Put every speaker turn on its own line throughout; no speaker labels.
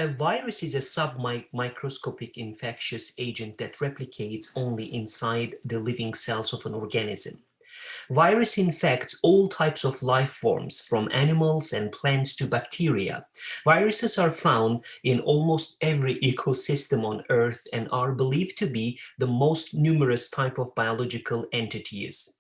A virus is a submicroscopic infectious agent that replicates only inside the living cells of an organism. Virus infects all types of life forms, from animals and plants to bacteria. Viruses are found in almost every ecosystem on Earth and are believed to be the most numerous type of biological entities.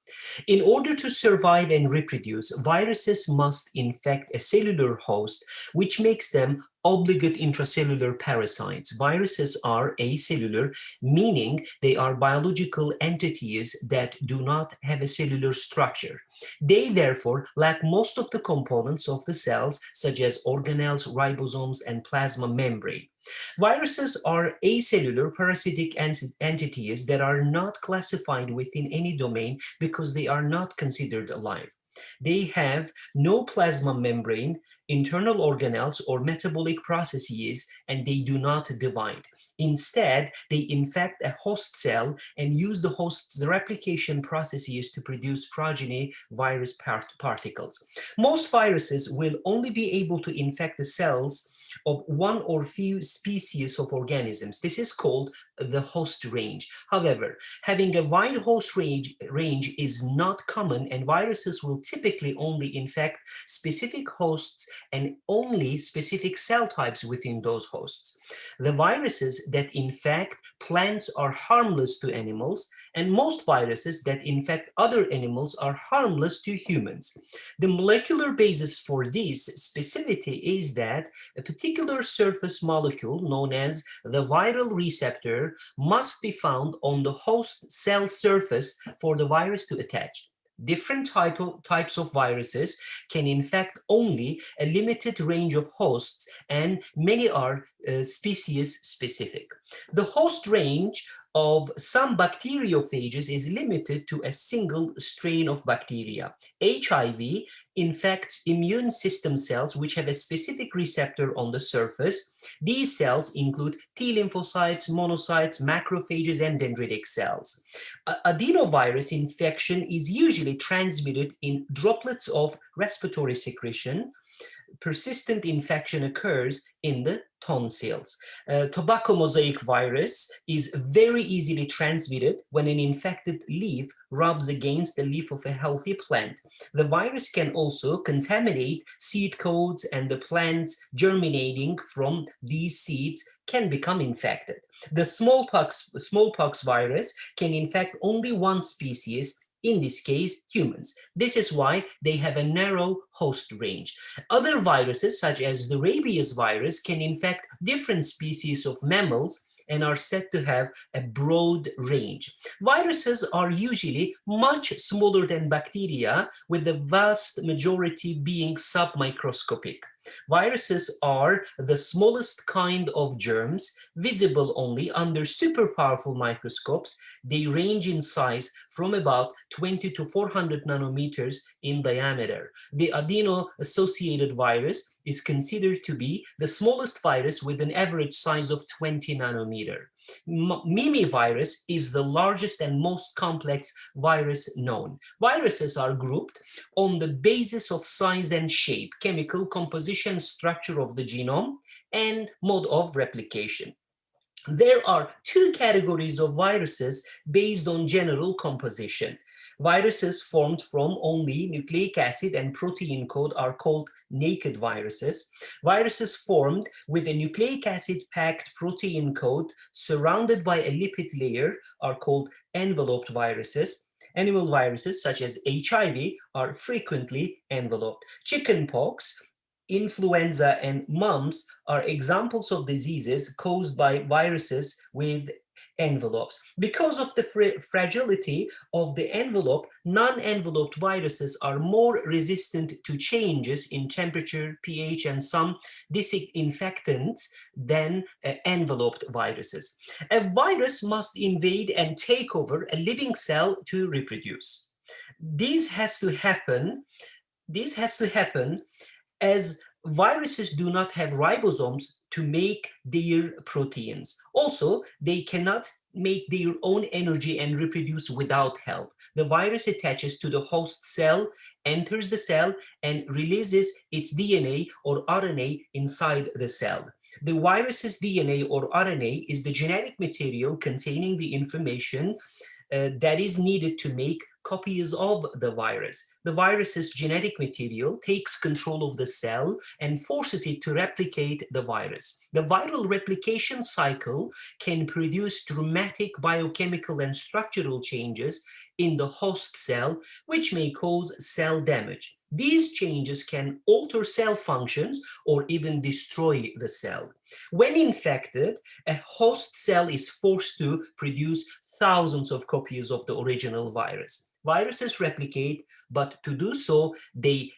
In order to survive and reproduce, viruses must infect a cellular host, which makes them obligate intracellular parasites. Viruses are acellular, meaning they are biological entities that do not have a cellular structure. They therefore lack most of the components of the cells, such as organelles, ribosomes, and plasma membrane. Viruses are acellular parasitic entities that are not classified within any domain because they are not considered alive. They have no plasma membrane, internal organelles, or metabolic processes, and they do not divide. Instead, they infect a host cell and use the host's replication processes to produce progeny virus particles. Most viruses will only be able to infect the cells of one or few species of organisms. This is called the host range. However, having a wide host range is not common, and viruses will typically only infect specific hosts and only specific cell types within those hosts. The viruses that infect plants are harmless to animals, and most viruses that infect other animals are harmless to humans. The molecular basis for this specificity is that a particular surface molecule known as the viral receptor must be found on the host cell surface for the virus to attach. Different types of viruses can infect only a limited range of hosts, and many are species specific. The host range of some bacteriophages is limited to a single strain of bacteria. HIV infects immune system cells which have a specific receptor on the surface. These cells include T lymphocytes, monocytes, macrophages, and dendritic cells. Adenovirus infection is usually transmitted in droplets of respiratory secretion. Persistent infection occurs in the tonsils. Tobacco mosaic virus is very easily transmitted when an infected leaf rubs against the leaf of a healthy plant. The virus can also contaminate seed coats, and the plants germinating from these seeds can become infected. The smallpox virus can infect only one species, in this case, humans. This is why they have a narrow host range. Other viruses, such as the rabies virus, can infect different species of mammals and are said to have a broad range. Viruses are usually much smaller than bacteria, with the vast majority being submicroscopic. Viruses are the smallest kind of germs, visible only under super powerful microscopes. They range in size from about 20 to 400 nanometers in diameter. The adeno-associated virus is considered to be the smallest virus with an average size of 20 nanometer. Virus is the largest and most complex virus known. Viruses are grouped on the basis of size and shape, chemical composition, structure of the genome, and mode of replication. There are two categories of viruses based on general composition. Viruses formed from only nucleic acid and protein code are called naked viruses. Viruses formed with a nucleic acid-packed protein coat surrounded by a lipid layer are called enveloped viruses. Animal viruses such as HIV are frequently enveloped. Chickenpox, influenza, and mumps are examples of diseases caused by viruses with envelopes. Because of the fragility of the envelope, non-enveloped viruses are more resistant to changes in temperature, pH, and some disinfectants than enveloped viruses. A virus must invade and take over a living cell to reproduce. This has to happen as viruses do not have ribosomes to make their proteins. Also, they cannot make their own energy and reproduce without help. The virus attaches to the host cell, enters the cell, and releases its DNA or RNA inside the cell. The virus's DNA or RNA is the genetic material containing the information that is needed to make copies of the virus. The virus's genetic material takes control of the cell and forces it to replicate the virus. The viral replication cycle can produce dramatic biochemical and structural changes in the host cell, which may cause cell damage. These changes can alter cell functions or even destroy the cell. When infected, a host cell is forced to produce thousands of copies of the original virus. Viruses replicate, but to do so, they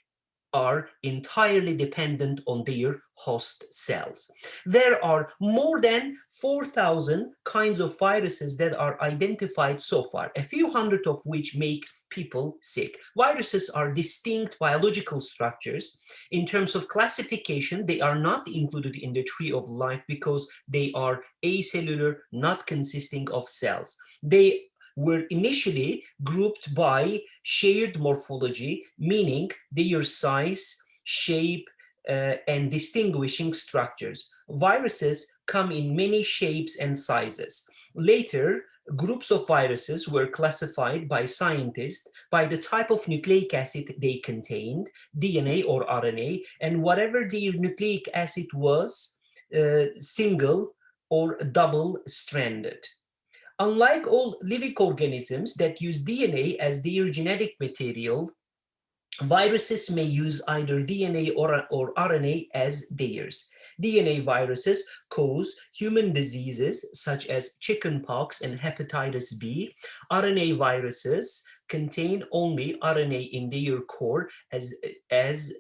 are entirely dependent on their host cells. There are more than 4,000 kinds of viruses that are identified so far, a few hundred of which make people sick. Viruses are distinct biological structures. In terms of classification, they are not included in the tree of life because they are acellular, not consisting of cells. They were initially grouped by shared morphology, meaning their size, shape, and distinguishing structures. Viruses come in many shapes and sizes. Later, groups of viruses were classified by scientists by the type of nucleic acid they contained, DNA or RNA, and whatever their nucleic acid was, single or double-stranded. Unlike all living organisms that use DNA as their genetic material, viruses may use either DNA or RNA as theirs. DNA viruses cause human diseases such as chickenpox and hepatitis B. RNA viruses contain only RNA in their core as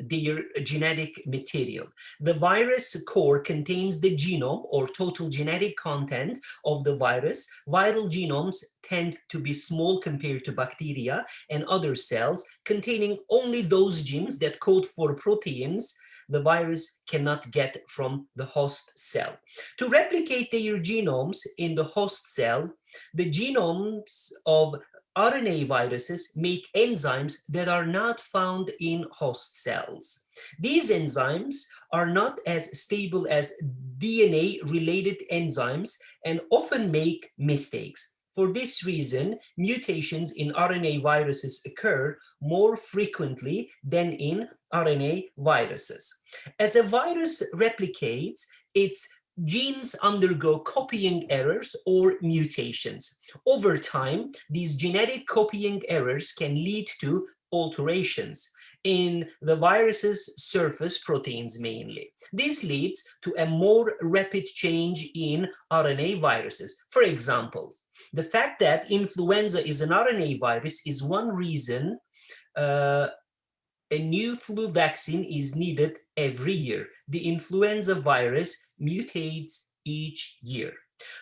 their genetic material. The virus core contains the genome or total genetic content of the virus. Viral genomes tend to be small compared to bacteria and other cells, containing only those genes that code for proteins the virus cannot get from the host cell. To replicate their genomes in the host cell, the genomes of RNA viruses make enzymes that are not found in host cells. These enzymes are not as stable as DNA-related enzymes and often make mistakes. For this reason, mutations in RNA viruses occur more frequently than in RNA viruses. As a virus replicates, its genes undergo copying errors or mutations. Over time, these genetic copying errors can lead to alterations in the virus's surface proteins mainly. This leads to a more rapid change in RNA viruses. For example, the fact that influenza is an RNA virus is one reason a new flu vaccine is needed every year. The influenza virus mutates each year.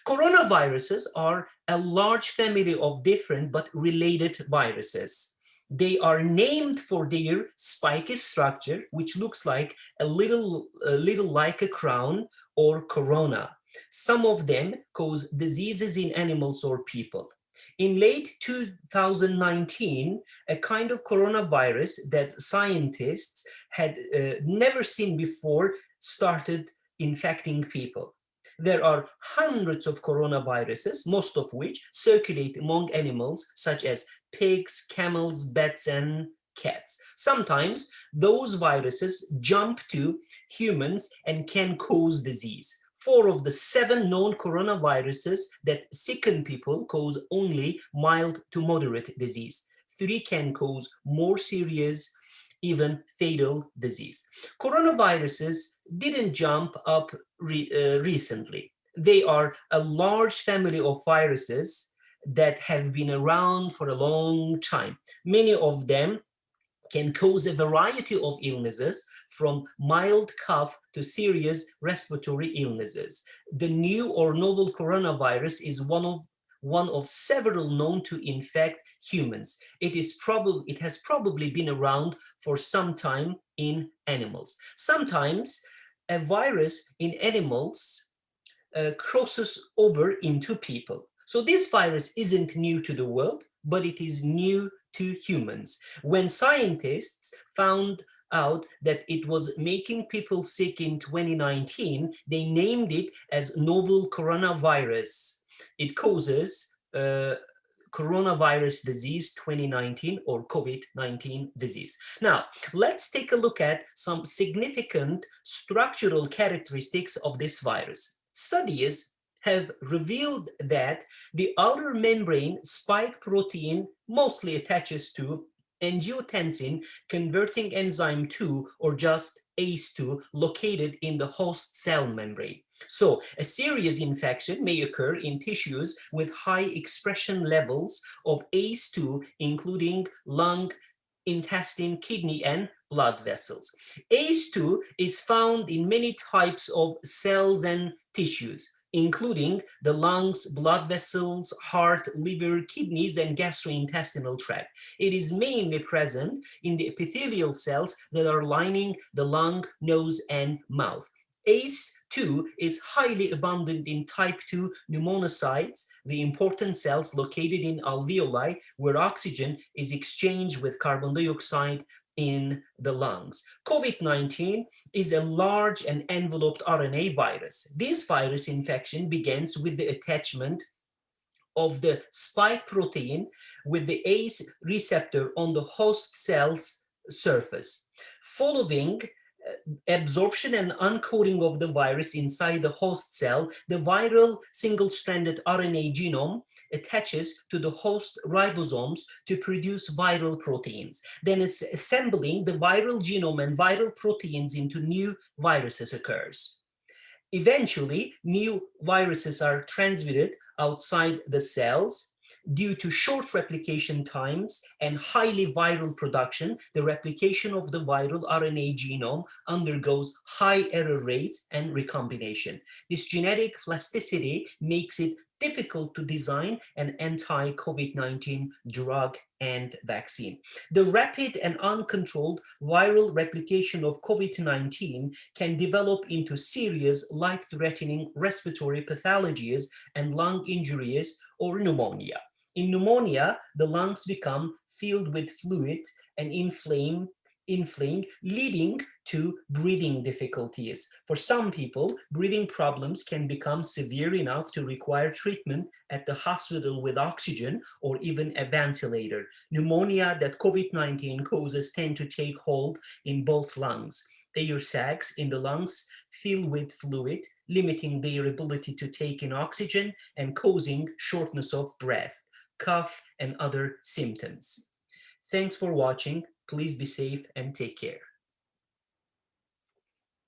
Coronaviruses are a large family of different but related viruses. They are named for their spiky structure, which looks like a little like a crown or corona. Some of them cause diseases in animals or people. In late 2019, a kind of coronavirus that scientists had never seen before started infecting people. There are hundreds of coronaviruses, most of which circulate among animals such as pigs, camels, bats, and cats. Sometimes those viruses jump to humans and can cause disease. 4 of the 7 known coronaviruses that sicken people cause only mild to moderate disease. 3 can cause more serious, even fatal disease. Coronaviruses didn't jump up recently. They are a large family of viruses that have been around for a long time. Many of them can cause a variety of illnesses, from mild cough to serious respiratory illnesses. The new or novel coronavirus is one of several known to infect humans. It has probably been around for some time in animals. Sometimes a virus in animals crosses over into people. So this virus isn't new to the world, but it is new to humans. When scientists found out that it was making people sick in 2019, they named it as novel coronavirus. It causes coronavirus disease 2019 or COVID-19 disease. Now, let's take a look at some significant structural characteristics of this virus. Studies have revealed that the outer membrane spike protein mostly attaches to angiotensin converting enzyme 2 or just ACE2 located in the host cell membrane. So a serious infection may occur in tissues with high expression levels of ACE2, including lung, intestine, kidney, and blood vessels. ACE2 is found in many types of cells and tissues, including the lungs, blood vessels, heart, liver, kidneys, and gastrointestinal tract. It is mainly present in the epithelial cells that are lining the lung, nose, and mouth. ACE2 is highly abundant in type 2 pneumonocytes, the important cells located in alveoli where oxygen is exchanged with carbon dioxide in the lungs. COVID-19 is a large and enveloped RNA virus. This virus infection begins with the attachment of the spike protein with the ACE receptor on the host cell's surface. Following absorption and uncoating of the virus inside the host cell, the viral single-stranded RNA genome attaches to the host ribosomes to produce viral proteins. Then assembling the viral genome and viral proteins into new viruses occurs. Eventually, new viruses are transmitted outside the cells. Due to short replication times and highly viral production, the replication of the viral RNA genome undergoes high error rates and recombination. This genetic plasticity makes it difficult to design an anti-COVID-19 drug and vaccine. The rapid and uncontrolled viral replication of COVID-19 can develop into serious life-threatening respiratory pathologies and lung injuries or pneumonia. In pneumonia, the lungs become filled with fluid and inflamed, leading to breathing difficulties. For some people, breathing problems can become severe enough to require treatment at the hospital with oxygen or even a ventilator. Pneumonia that COVID-19 causes tend to take hold in both lungs. Air sacs in the lungs fill with fluid, limiting their ability to take in oxygen and causing shortness of breath, cough, and other symptoms. Thanks for watching. Please be safe and take care.